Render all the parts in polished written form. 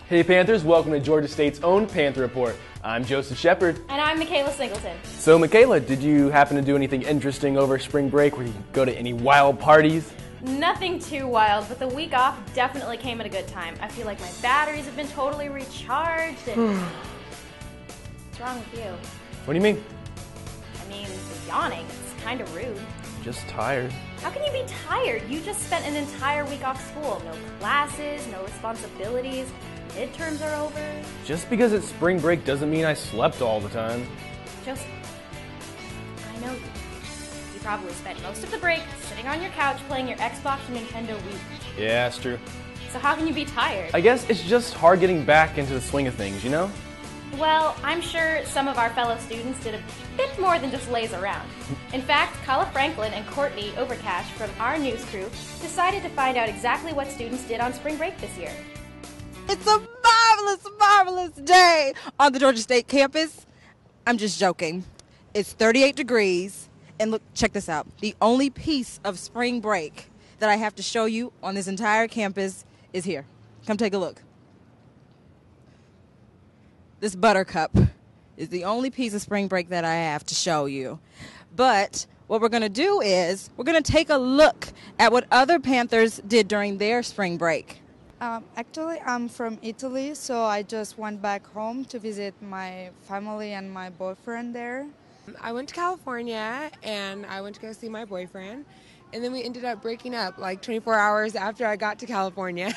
Hey Panthers, welcome to Georgia State's own Panther Report. I'm Joseph Shepard. And I'm Michaela Singleton. So Michaela, did you happen to do anything interesting over spring break? Where you go to any wild parties? Nothing too wild, but the week off definitely came at a good time. I feel like my batteries have been totally recharged and... What's wrong with you? What do you mean? I mean, yawning. It's kind of rude. Just tired. How can you be tired? You just spent an entire week off school. No classes, no responsibilities. Midterms are over. Just because it's spring break doesn't mean I slept all the time. Joseph, I know you. You probably spent most of the break sitting on your couch playing your Xbox or Nintendo Wii. Yeah, that's true. So how can you be tired? I guess it's just hard getting back into the swing of things, you know? Well, I'm sure some of our fellow students did a bit more than just laze around. In fact, Kala Franklin and Courtney Overcash from our news crew decided to find out exactly what students did on spring break this year. It's a marvelous, marvelous day on the Georgia State campus. I'm just joking. It's 38 degrees. And look, check this out. The only piece of spring break that I have to show you on this entire campus is here. Come take a look. This buttercup is the only piece of spring break that I have to show you. But what we're going to do is we're going to take a look at what other Panthers did during their spring break. Actually, I'm from Italy, so I just went back home to visit my family and my boyfriend there. I went to California, and I went to go see my boyfriend, and then we ended up breaking up like 24 hours after I got to California.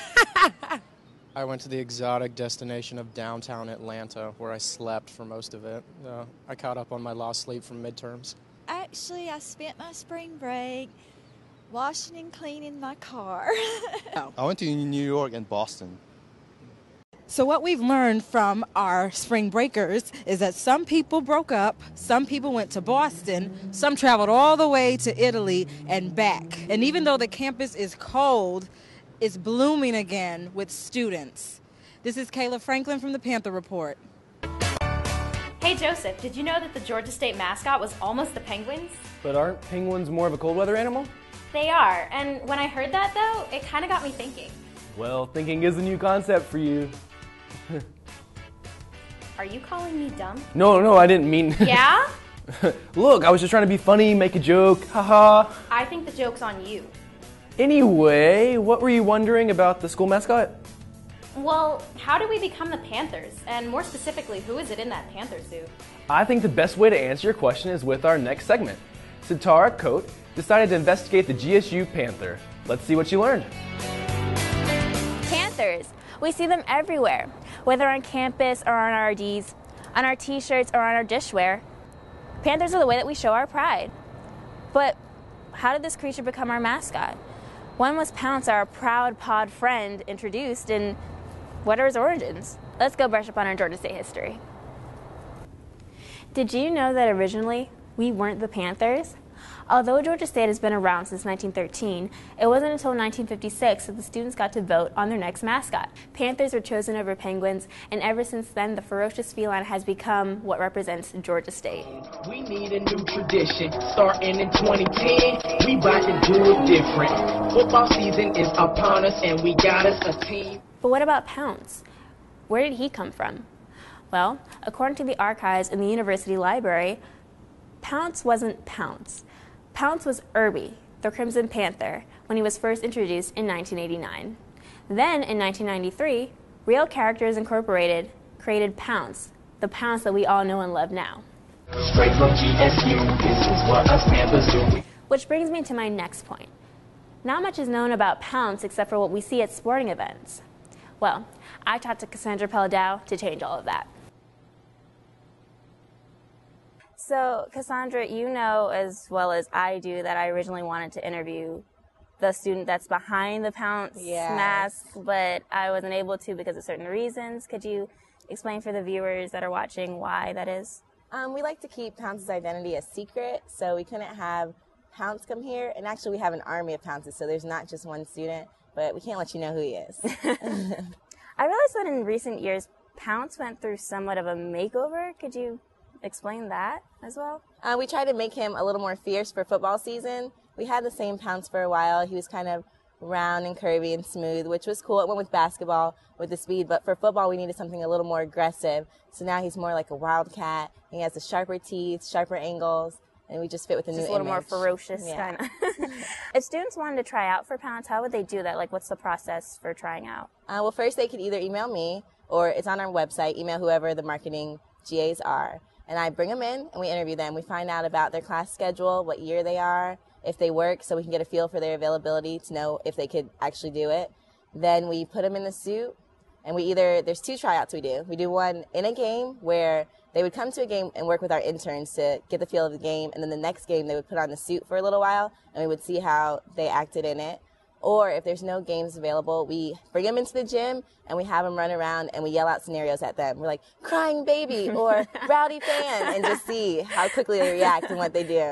I went to the exotic destination of downtown Atlanta, where I slept for most of it. I caught up on my lost sleep from midterms. Actually, I spent my spring break washing and cleaning my car. I went to New York and Boston. So what we've learned from our spring breakers is that some people broke up, some people went to Boston, some traveled all the way to Italy and back. And even though the campus is cold, it's blooming again with students. This is Kayla Franklin from the Panther Report. Hey Joseph, did you know that the Georgia State mascot was almost the Penguins? But aren't penguins more of a cold weather animal? They are, and when I heard that though, it kind of got me thinking. Well, thinking is a new concept for you. Are you calling me dumb? No, I didn't mean... Yeah? Look, I was just trying to be funny, make a joke, haha. I think the joke's on you. Anyway, what were you wondering about the school mascot? Well, how did we become the Panthers? And more specifically, who is it in that Panther suit? I think the best way to answer your question is with our next segment. Sitara Coate decided to investigate the GSU Panther. Let's see what she learned. Panthers. We see them everywhere, whether on campus or on our RDs, on our t-shirts or on our dishware. Panthers are the way that we show our pride. But how did this creature become our mascot? When was Pounce, our proud pod friend, introduced, and what are his origins? Let's go brush up on our Georgia State history. Did you know that originally we weren't the Panthers? Although Georgia State has been around since 1913, it wasn't until 1956 that the students got to vote on their next mascot. Panthers were chosen over penguins, and ever since then, the ferocious feline has become what represents Georgia State. We need a new tradition, starting in 2010, we about to do it different. Football season is upon us, and we got us a team. But what about Pounce? Where did he come from? Well, according to the archives in the university library, Pounce wasn't Pounce. Pounce was Irby, the Crimson Panther, when he was first introduced in 1989. Then, in 1993, Real Characters Incorporated created Pounce, the Pounce that we all know and love now. Straight from GSU, this is what us Panthers do. Which brings me to my next point. Not much is known about Pounce except for what we see at sporting events. Well, I talked to Cassandra Pelledow to change all of that. So, Cassandra, you know as well as I do that I originally wanted to interview the student that's behind the Pounce mask, but I wasn't able to because of certain reasons. Could you explain for the viewers that are watching why that is? We like to keep Pounce's identity a secret, so we couldn't have Pounce come here. And actually, we have an army of Pounces, so there's not just one student, but we can't let you know who he is. I realized that in recent years, Pounce went through somewhat of a makeover. Could you explain that as well? We tried to make him a little more fierce for football season. We had the same Pounce for a while. He was kind of round and curvy and smooth, which was cool. It went with basketball with the speed, but for football we needed something a little more aggressive. So now he's more like a wildcat. He has the sharper teeth, sharper angles, and we just fit with the new image. Just a little more ferocious, Yeah. kind of. If students wanted to try out for Pounce, how would they do that? Like, what's the process for trying out? Well, first they could either email me, or it's on our website, email whoever the marketing GAs are. And I bring them in and we interview them. We find out about their class schedule, what year they are, if they work, so we can get a feel for their availability to know if they could actually do it. Then we put them in the suit, and there's 2 tryouts we do. We do one in a game where they would come to a game and work with our interns to get the feel of the game, and then the next game they would put on the suit for a little while, and we would see how they acted in it. Or if there's no games available, we bring them into the gym and we have them run around and we yell out scenarios at them. We're like, crying baby or rowdy fan, and just see how quickly they react and what they do.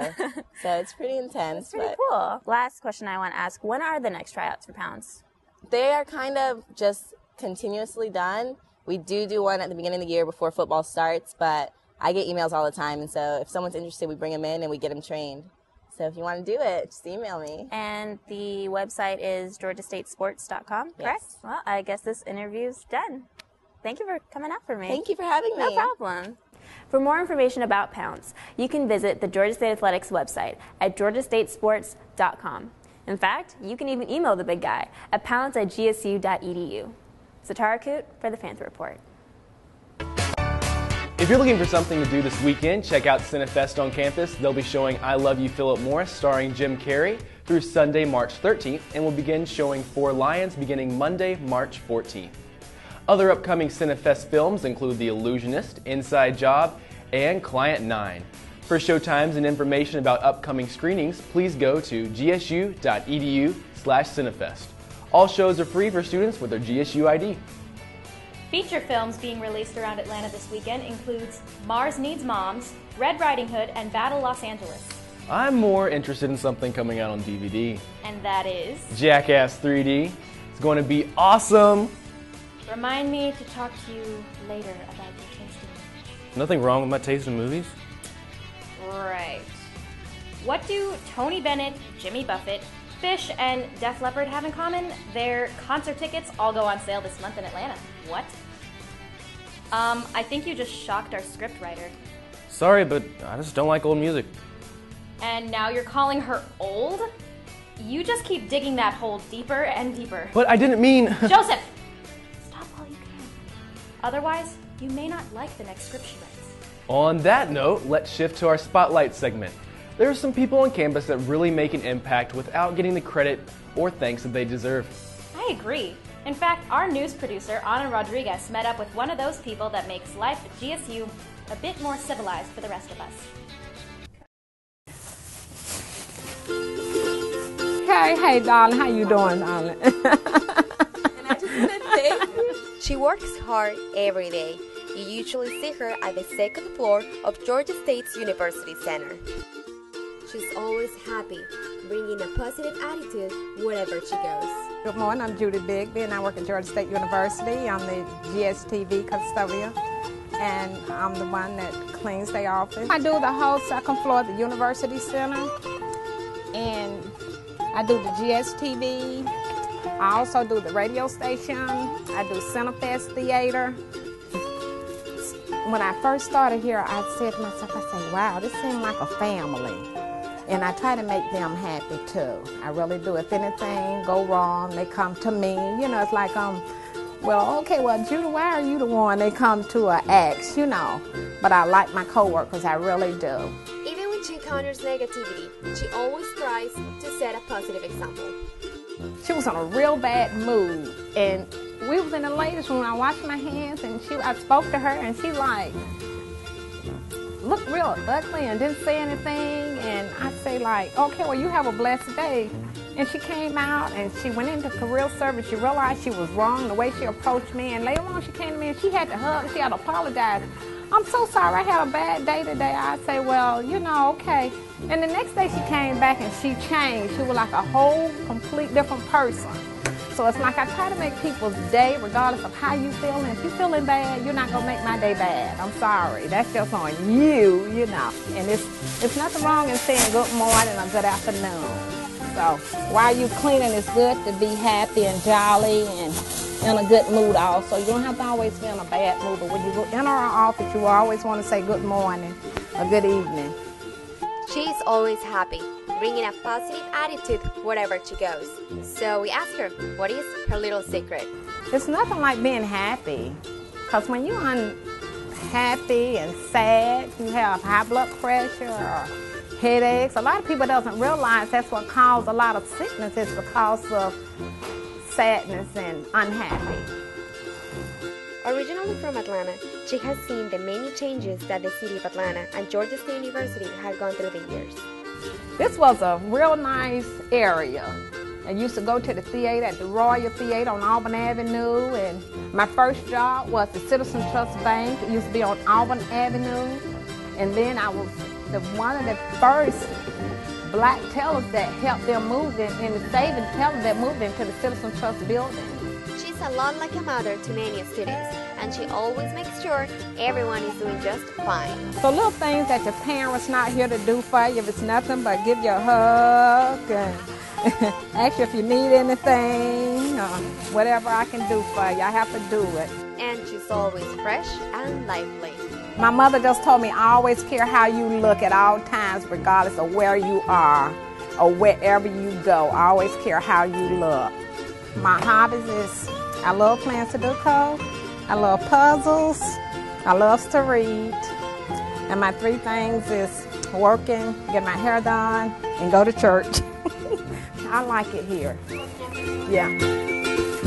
So it's pretty intense. That's pretty cool. Last question I want to ask, when are the next tryouts for Pounce? They are kind of just continuously done. We do one at the beginning of the year before football starts, but I get emails all the time. And so if someone's interested, we bring them in and we get them trained. So if you want to do it, just email me. And the website is georgiastatesports.com, correct? Yes. Well, I guess this interview's done. Thank you for coming out for me. Thank you for having me. No problem. For more information about Pounce, you can visit the Georgia State Athletics website at georgiastatesports.com. In fact, you can even email the big guy at pounce@gsu.edu. Satara Koot for the Panther Report. If you're looking for something to do this weekend, check out CineFest on campus. They'll be showing I Love You, Philip Morris, starring Jim Carrey, through Sunday, March 13th, and will begin showing Four Lions beginning Monday, March 14th. Other upcoming CineFest films include The Illusionist, Inside Job, and Client 9. For showtimes and information about upcoming screenings, please go to gsu.edu/cinefest. All shows are free for students with their GSU ID. Feature films being released around Atlanta this weekend includes Mars Needs Moms, Red Riding Hood, and Battle Los Angeles. I'm more interested in something coming out on DVD. And that is? Jackass 3D. It's going to be awesome. Remind me to talk to you later about your taste in movies. Nothing wrong with my taste in movies. Right. What do Tony Bennett, Jimmy Buffett, Fish, and Def Leppard have in common? Their concert tickets all go on sale this month in Atlanta. What? I think you just shocked our scriptwriter. Sorry, but I just don't like old music. And now you're calling her old? You just keep digging that hole deeper and deeper. But I didn't mean... Joseph! Stop while you can. Otherwise, you may not like the next script she writes. On that note, let's shift to our Spotlight segment. There are some people on campus that really make an impact without getting the credit or thanks that they deserve. I agree. In fact, our news producer, Ana Rodriguez, met up with one of those people that makes life at GSU a bit more civilized for the rest of us. Hey, darling, how you doing, darling? And I just want to say, she works hard every day. You usually see her at the second floor of Georgia State's University Center. She's always happy, bringing a positive attitude wherever she goes. Good morning, I'm Judy Bigby, and I work at Georgia State University. I'm the GSTV custodian, and I'm the one that cleans the office. I do the whole second floor of the University Center, and I do the GSTV. I also do the radio station. I do CineFest Theater. When I first started here, I said to myself, I said, wow, this seems like a family. And I try to make them happy too. I really do. If anything go wrong, they come to me. You know, it's like, Judy, why are you the one? They come to ask, you know. But I like my coworkers, I really do. Even when she encounters negativity, she always tries to set a positive example. She was in a real bad mood, and we was in the ladies' room. I washed my hands, and I spoke to her, and she looked real ugly and didn't say anything. And I say okay, well, you have a blessed day. And she came out and she went into career service. She realized she was wrong the way she approached me. And later on she came to me and she had to hug. She had to apologize. I'm so sorry, I had a bad day today. I say, well, okay. And the next day she came back and she changed. She was like a whole complete different person. So it's like I try to make people's day, regardless of how you feeling. If you feeling bad, you're not gonna make my day bad. I'm sorry. That's just on you, you know. And it's nothing wrong in saying good morning or good afternoon. So while you're cleaning, it's good to be happy and jolly and in a good mood also. You don't have to always be in a bad mood, but when you go enter our office, you always want to say good morning or good evening. She's always happy, bringing a positive attitude wherever she goes. So we ask her, what is her little secret? It's nothing like being happy, because when you're unhappy and sad, you have high blood pressure or headaches. A lot of people doesn't realize that's what causes a lot of sickness. It's because of sadness and unhappy. Originally from Atlanta, she has seen the many changes that the city of Atlanta and Georgia State University have gone through the years. This was a real nice area. I used to go to the theater at the Royal Theater on Auburn Avenue, and my first job was the Citizen Trust Bank. It used to be on Auburn Avenue, and then I was one of the first black tellers that helped them move in the saving tellers that moved into the Citizen Trust building. She's a lot like a mother to many students, and she always makes sure everyone is doing just fine. So little things that your parents not here to do for you, if it's nothing but give you a hug and ask you if you need anything, or whatever I can do for you, I have to do it. And she's always fresh and lively. My mother just told me, I always care how you look at all times, regardless of where you are or wherever you go. I always care how you look. My hobbies is I love playing Sudoku, I love puzzles, I love to read, and my three things is working, get my hair done, and go to church. I like it here. Yeah.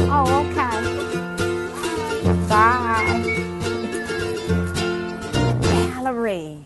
Oh, okay. Bye. Valerie.